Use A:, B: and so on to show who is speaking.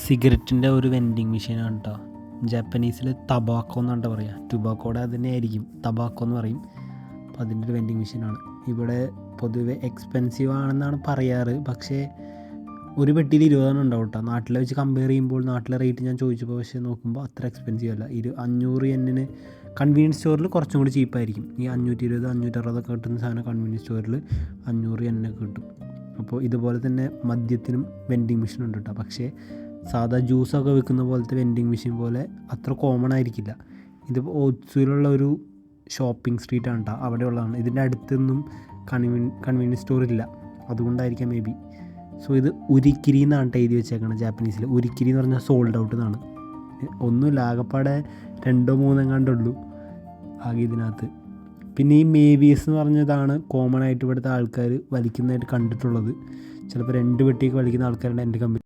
A: സിഗരറ്റിൻ്റെ ഒരു വെൻഡിങ് മെഷീനാണ് കേട്ടോ. ജാപ്പനീസിൽ തബാക്കോ എന്നാണ് പറയുക. ടുബാക്കോടെ അതിനെ ആയിരിക്കും തബാക്കോ എന്ന് പറയും. അപ്പോൾ അതിൻ്റെ ഒരു വെൻഡിങ് മെഷീനാണ്. ഇവിടെ പൊതുവെ എക്സ്പെൻസീവ് ആണെന്നാണ് പറയാറ്. പക്ഷേ ഒരു പെട്ടിയിൽ 20 ഉണ്ടാവും കേട്ടോ. നാട്ടിലെ വെച്ച് കമ്പയർ ചെയ്യുമ്പോൾ നാട്ടിലെ റേറ്റ് ഞാൻ ചോദിച്ചപ്പോൾ പക്ഷേ നോക്കുമ്പോൾ അത്ര എക്സ്പെൻസീവ് അല്ല. 500 യെന്നിന് കൺവീനിയൻസ് സ്റ്റോറിൽ കുറച്ചും കൂടി ചീപ്പായിരിക്കും. ഈ 520 560 കിട്ടുന്ന സാധനം കൺവീനിയൻസ് സ്റ്റോറിൽ 500 യെന്നൊക്കെ കിട്ടും. അപ്പോൾ ഇതുപോലെ തന്നെ മദ്യത്തിനും വെൻഡിങ് മെഷീൻ ഉണ്ട് കേട്ടോ. പക്ഷേ സാധാ ജ്യൂസൊക്കെ വെക്കുന്ന പോലത്തെ വെൻഡിങ് മെഷീൻ പോലെ അത്ര കോമൺ ആയിരിക്കില്ല. ഇത് ഓത്സൂലുള്ള ഒരു ഷോപ്പിംഗ് സ്ട്രീറ്റാണ് കേട്ടോ, അവിടെ ഉള്ളതാണ്. ഇതിൻ്റെ അടുത്തൊന്നും കൺവീനിയൻസ് സ്റ്റോർ ഇല്ല, അതുകൊണ്ടായിരിക്കാം മേ ബി. സോ ഇത് ഉരിക്കിരി എന്നാണ് എഴുതി വെച്ചേക്കണം ജാപ്പനീസിൽ. ഉരിക്കിരി എന്ന് പറഞ്ഞാൽ സോൾഡ് ഔട്ട് എന്നാണ്. ഒന്നുമില്ല, ആകെപ്പാടെ 2-3 കണ്ടുള്ളൂ ആകെ ഇതിനകത്ത്. പിന്നെ ഈ മേവിയസ് എന്ന് പറഞ്ഞതാണ് കോമൺ ആയിട്ട് ഇവിടുത്തെ ആൾക്കാർ വലിക്കുന്നതായിട്ട് കണ്ടിട്ടുള്ളത്. ചിലപ്പോൾ 2 പെട്ടിയൊക്കെ വലിക്കുന്ന ആൾക്കാരുണ്ട് എൻ്റെ കമ്പനി.